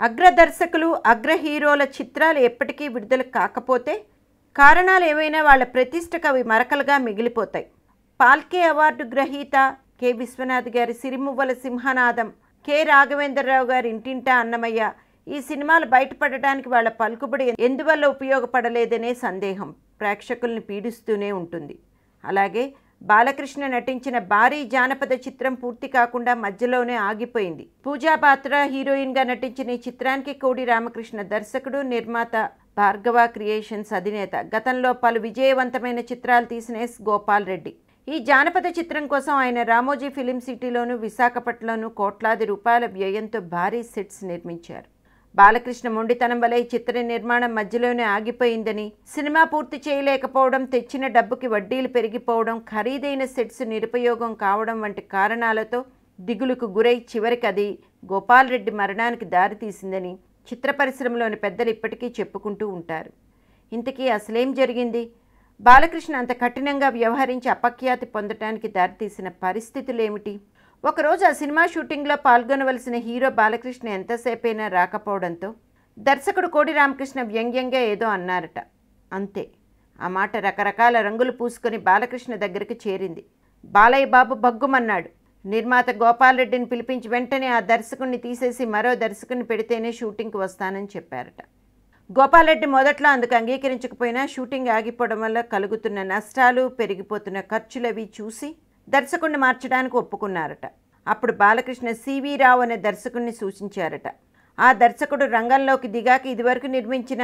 అగ్ర దర్శకులు అగ్ర హీరోల చిత్రాలు ఎప్పటికీ విడుదల కాకపోతే కారణాలు ఏమైనా వాళ్ళ ప్రతిష్టకు అవి మరకలుగా మిగిలిపోతాయి. పాల్కే అవార్డు గ్రహీత కె విశ్వనాథ్ గారి సిరిమువ్వల సింహనాదం, కె రాఘవేంద్రరావు గారి ఇంటింటా అన్నమయ్య ఈ సినిమాలు బయటపడడానికి వాళ్ళ పలుకుబడి ఎందువల్ల ఉపయోగపడలేదనే సందేహం ప్రేక్షకుల్ని పీడిస్తూనే ఉంటుంది. అలాగే బాలకృష్ణ నటించిన భారీ జానపద చిత్రం పూర్తి కాకుండా మధ్యలోనే ఆగిపోయింది. పూజా పాత్ర హీరోయిన్గా నటించిన ఈ చిత్రానికి కోడి రామకృష్ణ దర్శకుడు, నిర్మాత, భార్గవ క్రియేషన్స్ అధినేత. గతంలో పలు విజయవంతమైన చిత్రాలు తీసిన ఎస్ గోపాల్ రెడ్డి. ఈ జానపద చిత్రం కోసం ఆయన రామోజీ ఫిలిం సిటీలోను, విశాఖపట్నంలోను కోట్లాది రూపాయల వ్యయంతో భారీ సెట్స్ నిర్మించారు. బాలకృష్ణ మొండితనం వల్ల ఈ చిత్ర నిర్మాణం మధ్యలోనే ఆగిపోయిందని, సినిమా పూర్తి చేయలేకపోవడం, తెచ్చిన డబ్బుకి వడ్డీలు పెరిగిపోవడం, ఖరీదైన సెట్స్ నిరుపయోగం కావడం వంటి కారణాలతో దిగులుకు గురై చివరికి అది గోపాల్ రెడ్డి మరణానికి దారితీసిందని చిత్ర పరిశ్రమలోని పెద్దలు ఇప్పటికీ చెప్పుకుంటూ ఉంటారు. ఇంతకీ అసలేం జరిగింది? బాలకృష్ణ అంత కఠినంగా వ్యవహరించి అపఖ్యాతి పొందటానికి దారితీసిన పరిస్థితులేమిటి? ఒకరోజు ఆ సినిమా షూటింగ్లో పాల్గొనవలసిన హీరో బాలకృష్ణ ఎంతసేపైనా రాకపోవడంతో దర్శకుడు కోడి రామకృష్ణ వ్యంగ్యంగా ఏదో అన్నారట. అంతే. ఆ మాట రకరకాల రంగులు పూసుకొని బాలకృష్ణ దగ్గరికి చేరింది. బాలయ్య బాబు బగ్గుమన్నాడు. నిర్మాత గోపాల్ రెడ్డిని పిలిపించి వెంటనే ఆ దర్శకుడిని తీసేసి మరో దర్శకుడిని పెడితేనే షూటింగ్కి వస్తానని చెప్పారట. గోపాల్ రెడ్డి మొదట్లో అందుకు అంగీకరించకపోయినా షూటింగ్ ఆగిపోవడం వల్ల కలుగుతున్న నష్టాలు, పెరిగిపోతున్న ఖర్చులవి చూసి దర్శకుడిని మార్చడానికి ఒప్పుకున్నారట. అప్పుడు బాలకృష్ణ సివి రావు అనే దర్శకుడిని సూచించారట. ఆ దర్శకుడు రంగంలోకి దిగాక ఇదివరకు నిర్మించిన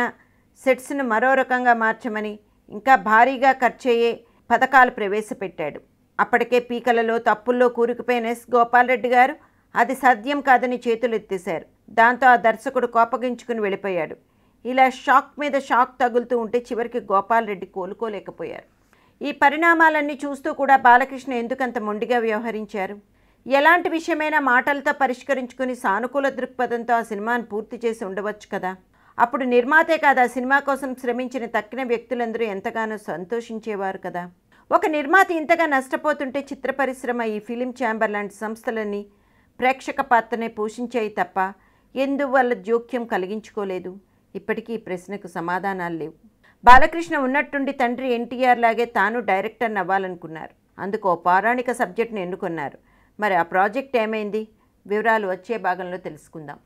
సెట్స్ను మరో రకంగా మార్చమని, ఇంకా భారీగా ఖర్చయ్యే పథకాలు ప్రవేశపెట్టాడు. అప్పటికే పీకలలో తప్పుల్లో కూరుకుపోయిన ఎస్ గోపాల్ రెడ్డి గారు అది సాధ్యం కాదని చేతులు ఎత్తేశారు. దాంతో ఆ దర్శకుడు కోపగించుకుని వెళ్ళిపోయాడు. ఇలా షాక్ మీద షాక్ తగులుతూ ఉంటే చివరికి గోపాల్ రెడ్డి కోలుకోలేకపోయారు. ఈ పరిణామాలన్నీ చూస్తూ కూడా బాలకృష్ణ ఎందుకంత మొండిగా వ్యవహరించారు? ఎలాంటి విషయమైనా మాటలతో పరిష్కరించుకుని సానుకూల దృక్పథంతో ఆ సినిమాను పూర్తి చేసి ఉండవచ్చు కదా. అప్పుడు నిర్మాతే కాదు, ఆ సినిమా కోసం శ్రమించిన తక్కిన వ్యక్తులందరూ ఎంతగానో సంతోషించేవారు కదా. ఒక నిర్మాత ఇంతగా నష్టపోతుంటే చిత్ర పరిశ్రమ, ఈ ఫిలిం ఛాంబర్ లాంటి సంస్థలన్నీ ప్రేక్షక పాత్రనే పోషించాయి తప్ప ఎందువల్ల జోక్యం కలిగించుకోలేదు? ఇప్పటికీ ఈ ప్రశ్నకు సమాధానాలు లేవు. బాలకృష్ణ ఉన్నట్టుండి తండ్రి ఎన్టీఆర్ లాగే తాను డైరెక్టర్ని అవ్వాలనుకున్నారు. అందుకు ఓ పౌరాణిక సబ్జెక్ట్ని ఎన్నుకున్నారు. మరి ఆ ప్రాజెక్ట్ ఏమైంది? వివరాలు వచ్చే భాగంలో తెలుసుకుందాం.